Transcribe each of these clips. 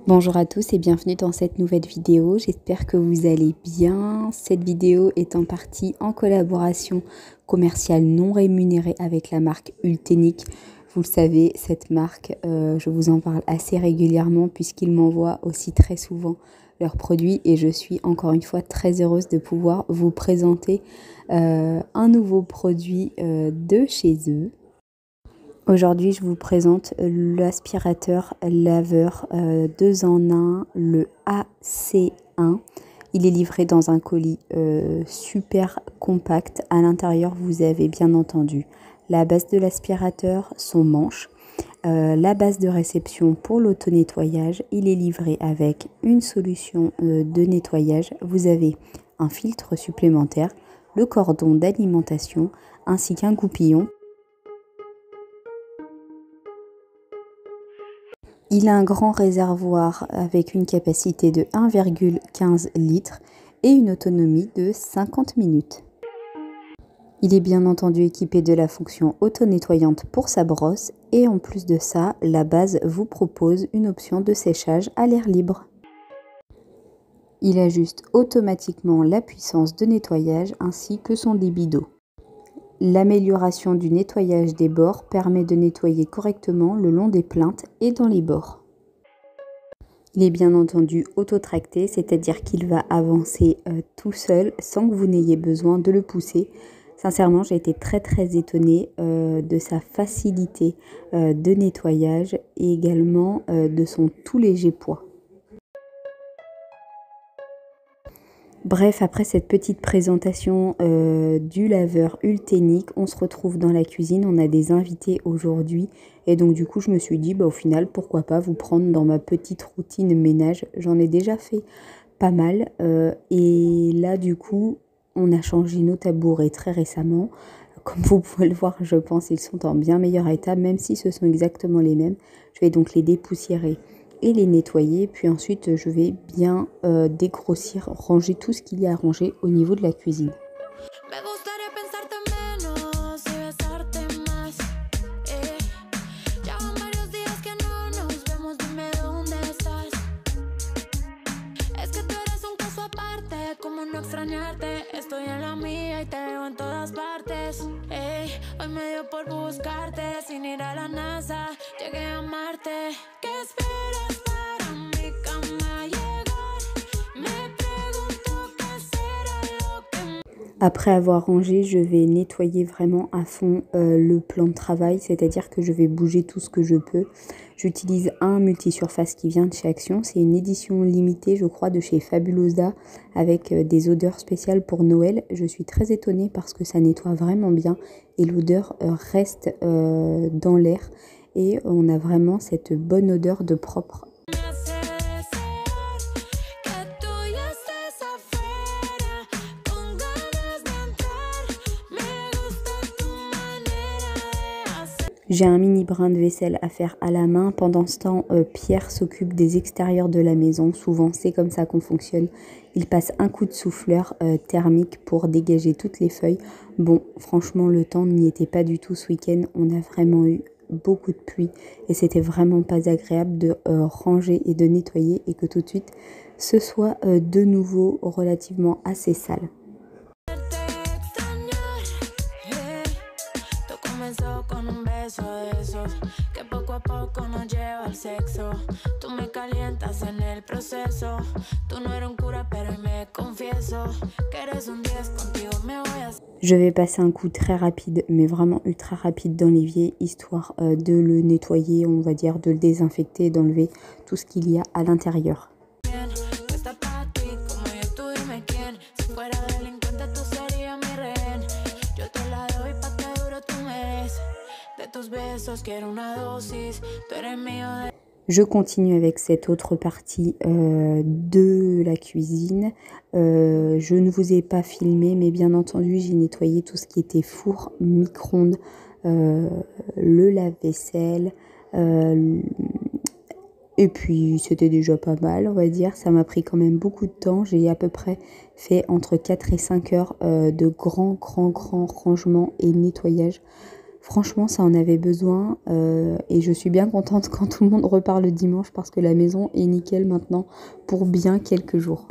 Bonjour à tous et bienvenue dans cette nouvelle vidéo, j'espère que vous allez bien. Cette vidéo est en partie en collaboration commerciale non rémunérée avec la marque Ultenic. Vous le savez, cette marque, je vous en parle assez régulièrement puisqu'ils m'envoient aussi très souvent leurs produits et je suis encore une fois très heureuse de pouvoir vous présenter un nouveau produit de chez eux. Aujourd'hui, je vous présente l'aspirateur laveur 2 en 1, le AC1. Il est livré dans un colis super compact. À l'intérieur, vous avez bien entendu la base de l'aspirateur, son manche, la base de réception pour l'auto-nettoyage. Il est livré avec une solution de nettoyage. Vous avez un filtre supplémentaire, le cordon d'alimentation ainsi qu'un goupillon. Il a un grand réservoir avec une capacité de 1,15 litres et une autonomie de 50 minutes. Il est bien entendu équipé de la fonction auto-nettoyante pour sa brosse et en plus de ça, la base vous propose une option de séchage à l'air libre. Il ajuste automatiquement la puissance de nettoyage ainsi que son débit d'eau. L'amélioration du nettoyage des bords permet de nettoyer correctement le long des plinthes et dans les bords. Il est bien entendu auto-tracté, c'est-à-dire qu'il va avancer tout seul sans que vous n'ayez besoin de le pousser. Sincèrement, j'ai été très étonnée de sa facilité de nettoyage et également de son tout léger poids. Bref, après cette petite présentation du laveur Ultenic, on se retrouve dans la cuisine, on a des invités aujourd'hui et donc du coup je me suis dit au final pourquoi pas vous prendre dans ma petite routine ménage. J'en ai déjà fait pas mal et là du coup on a changé nos tabourets très récemment. Comme vous pouvez le voir, je pense ils sont en bien meilleur état même si ce sont exactement les mêmes. Je vais donc les dépoussiérer et les nettoyer, puis ensuite je vais bien dégrossir, ranger tout ce qu'il y a à ranger au niveau de la cuisine. Après avoir rangé, je vais nettoyer vraiment à fond le plan de travail, c'est-à-dire que je vais bouger tout ce que je peux. J'utilise un multisurface qui vient de chez Action, c'est une édition limitée je crois de chez Fabulosa avec des odeurs spéciales pour Noël. Je suis très étonnée parce que ça nettoie vraiment bien et l'odeur reste dans l'air et on a vraiment cette bonne odeur de propre. J'ai un mini brin de vaisselle à faire à la main. Pendant ce temps, Pierre s'occupe des extérieurs de la maison. Souvent, c'est comme ça qu'on fonctionne. Il passe un coup de souffleur thermique pour dégager toutes les feuilles. Bon, franchement, le temps n'y était pas du tout ce week-end. On a vraiment eu beaucoup de pluie et c'était vraiment pas agréable de ranger et de nettoyer et que tout de suite, ce soit de nouveau relativement assez sale. Je vais passer un coup très rapide, mais vraiment ultra rapide dans l'évier, histoire de le nettoyer, on va dire, de le désinfecter, d'enlever tout ce qu'il y a à l'intérieur. Je continue avec cette autre partie de la cuisine. Je ne vous ai pas filmé, mais bien entendu, j'ai nettoyé tout ce qui était four, micro-ondes, le lave-vaisselle. Et puis, c'était déjà pas mal, on va dire. Ça m'a pris quand même beaucoup de temps. J'ai à peu près fait entre 4 et 5 heures de grands rangements et nettoyage. Franchement, ça en avait besoin et je suis bien contente quand tout le monde repart le dimanche parce que la maison est nickel maintenant pour bien quelques jours.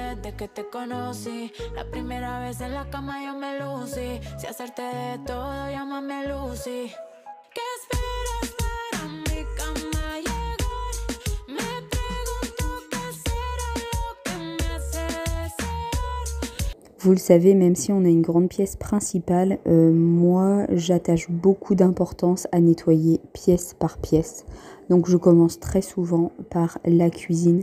Vous le savez, même si on a une grande pièce principale, moi j'attache beaucoup d'importance à nettoyer pièce par pièce. Donc je commence très souvent par la cuisine,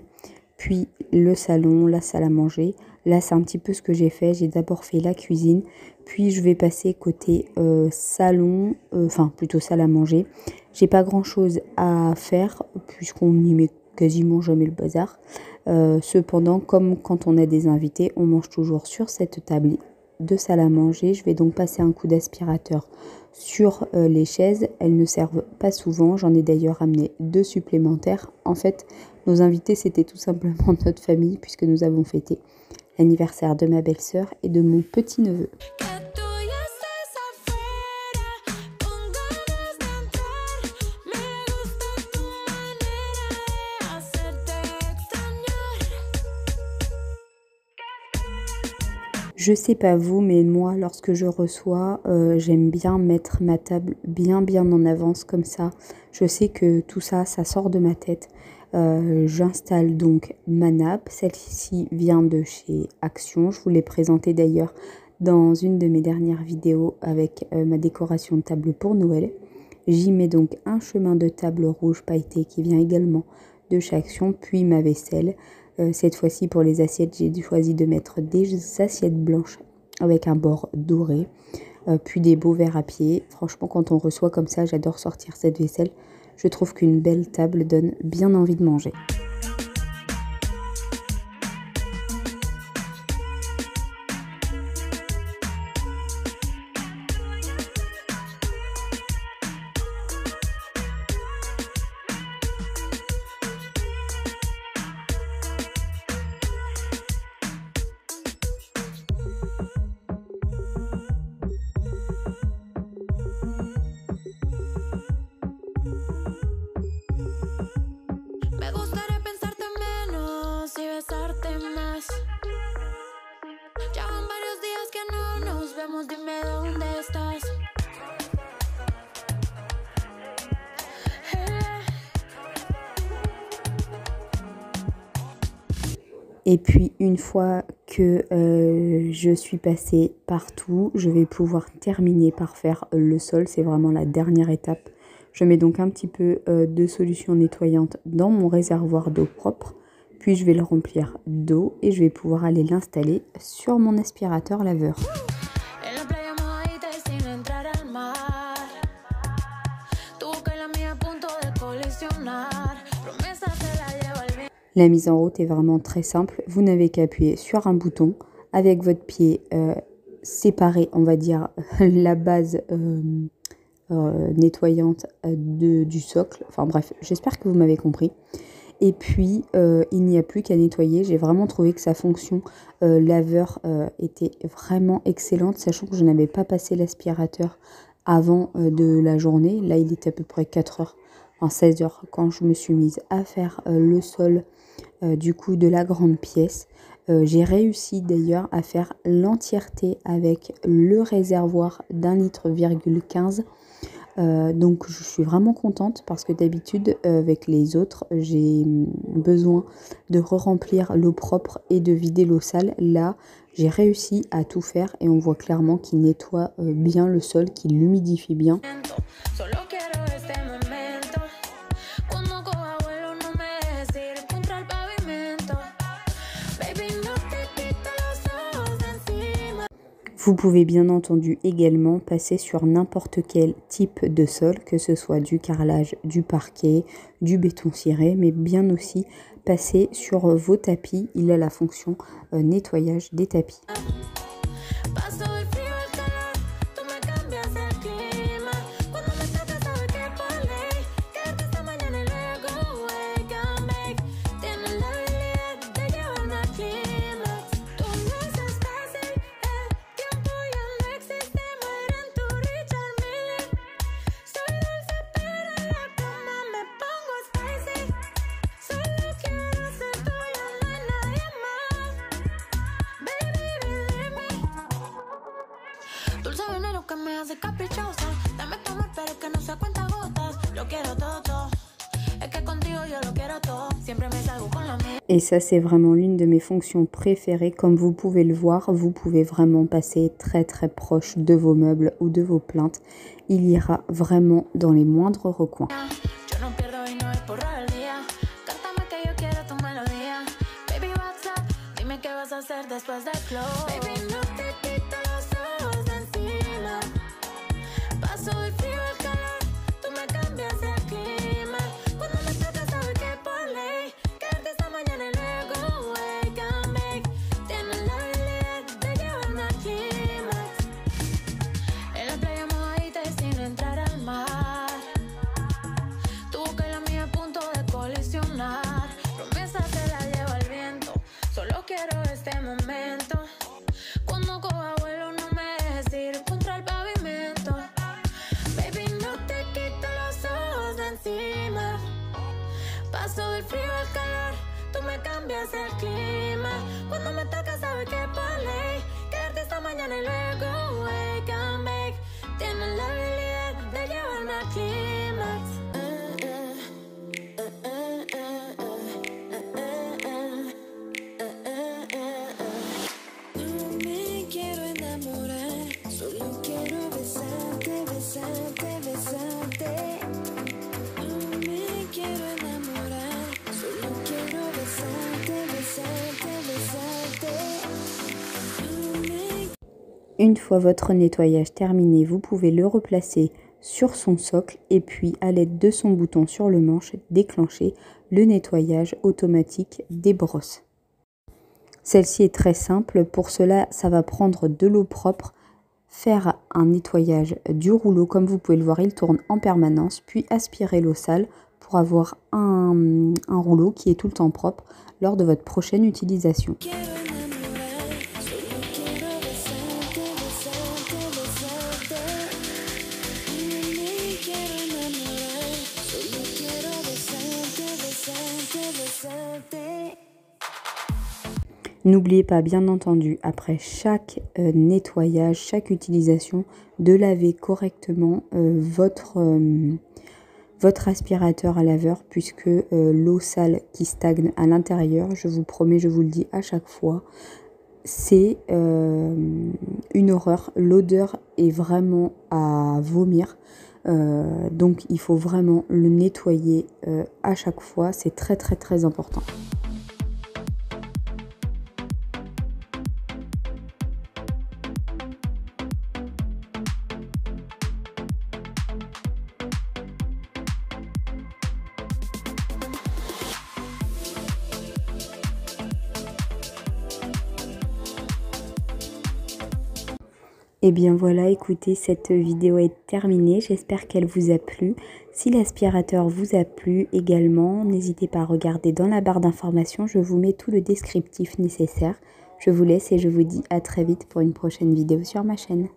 puis le salon, la salle à manger. Là c'est un petit peu ce que j'ai fait, j'ai d'abord fait la cuisine, puis je vais passer côté salon, enfin plutôt salle à manger. J'ai pas grand chose à faire puisqu'on n'y met quasiment jamais le bazar. Cependant, comme quand on a des invités, on mange toujours sur cette table de salle à manger. Je vais donc passer un coup d'aspirateur sur les chaises. Elles ne servent pas souvent. J'en ai d'ailleurs amené 2 supplémentaires. En fait, nos invités, c'était tout simplement notre famille puisque nous avons fêté l'anniversaire de ma belle-sœur et de mon petit-neveu. Je sais pas vous, mais moi, lorsque je reçois, j'aime bien mettre ma table bien en avance comme ça. Je sais que tout ça, ça sort de ma tête. J'installe donc ma nappe. Celle-ci vient de chez Action. Je vous l'ai présentée d'ailleurs dans une de mes dernières vidéos avec ma décoration de table pour Noël. J'y mets donc un chemin de table rouge pailleté qui vient également de chez Action, puis ma vaisselle. Cette fois-ci, pour les assiettes, j'ai choisi de mettre des assiettes blanches avec un bord doré, puis des beaux verres à pied. Franchement, quand on reçoit comme ça, j'adore sortir cette vaisselle. Je trouve qu'une belle table donne bien envie de manger. Et puis une fois que je suis passée partout, je vais pouvoir terminer par faire le sol. C'est vraiment la dernière étape. Je mets donc un petit peu de solution nettoyante dans mon réservoir d'eau propre. Puis je vais le remplir d'eau et je vais pouvoir aller l'installer sur mon aspirateur laveur. La mise en route est vraiment très simple. Vous n'avez qu'à appuyer sur un bouton avec votre pied séparé, on va dire, la base nettoyante du socle. Enfin bref, j'espère que vous m'avez compris. Et puis, il n'y a plus qu'à nettoyer. J'ai vraiment trouvé que sa fonction laveur était vraiment excellente, sachant que je n'avais pas passé l'aspirateur avant de la journée. Là, il était à peu près 4 heures, enfin 16 heures, quand je me suis mise à faire le sol du coup de la grande pièce. J'ai réussi d'ailleurs à faire l'entièreté avec le réservoir d'1,15 litre. Donc je suis vraiment contente parce que d'habitude avec les autres j'ai besoin de re-remplir l'eau propre et de vider l'eau sale. Là j'ai réussi à tout faire et on voit clairement qu'il nettoie bien le sol, qu'il l'humidifie bien. Vous pouvez bien entendu également passer sur n'importe quel type de sol, que ce soit du carrelage, du parquet, du béton ciré, mais bien aussi passer sur vos tapis. Il a la fonction nettoyage des tapis. haces caprichosa. Dame tu amor, pero que no sea cuentagotas. Lo quiero todo. Es que contigo yo lo quiero todo. Siempre me salgo con la mía. Et ça, c'est vraiment l'une de mes fonctions préférées. Comme vous pouvez le voir, vous pouvez vraiment passer très très proche de vos meubles ou de vos plaintes. Il ira vraiment dans les moindres recoins. Yo no pierdo y no es por rebeldía. Cántame que yo quiero tu melodía. Baby, what's up? Dime qué vas a hacer después del flow. Baby, no te quito los ojos de encima. Paso del frío al calor. Tú me cambias el clima. Cuando me tocas sabes que por ley quedarte esta mañana y luego wake and bake. Tienes la habilidad de llevarme al clímax. En la playa mojadita y sin entrar al mar. Tu boca y la mía a punto de colisionar. Promesa se la lleva el viento. Solo quiero este momento. Cuando coja vuelo no me dejes ir contra el pavimento. Baby, no te quito los ojos de encima. Paso del frío al calor. Tú me cambias el clima. Cuando me toca sabes que por ley quedarte esta mañana y luego wake and bake. Tienes la habilidad de llevarme al clímax. No me quiero enamorar, solo quiero besarte, besarte, besarte. No me quiero enamorar, solo quiero besarte, besarte, besarte. No me... Une fois votre nettoyage terminé, vous pouvez le replacer sur son socle et puis à l'aide de son bouton sur le manche, déclencher le nettoyage automatique des brosses. Celle-ci est très simple. Pour cela, ça va prendre de l'eau propre, faire un nettoyage du rouleau. Comme vous pouvez le voir, il tourne en permanence, puis aspirer l'eau sale pour avoir un rouleau qui est tout le temps propre lors de votre prochaine utilisation. quiero enamorar, solo quiero besarte, besarte, besarte. No me quiero enamorar, solo quiero besarte, besarte, besarte. N'oubliez pas, bien entendu, après chaque nettoyage, chaque utilisation, de laver correctement votre aspirateur à laveur, puisque l'eau sale qui stagne à l'intérieur, je vous promets, je vous le dis à chaque fois, c'est une horreur. L'odeur est vraiment à vomir. Donc il faut vraiment le nettoyer à chaque fois, c'est très très très important. Et bien voilà, écoutez, cette vidéo est terminée. J'espère qu'elle vous a plu. Si l'aspirateur vous a plu également, n'hésitez pas à regarder dans la barre d'informations. Je vous mets tout le descriptif nécessaire. Je vous laisse et je vous dis à très vite pour une prochaine vidéo sur ma chaîne.